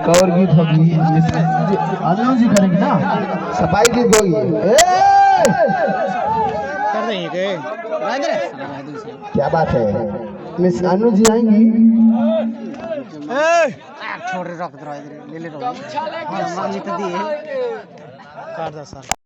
एक और गीत होगी अनु जी करेंगे ना, सफाई गीत होगी। कर देंगे क्या बात है, मिस अनु जी आएंगी। छोड़ रख दो ले ले रो। हां मांगी तो दिए कर दो सर।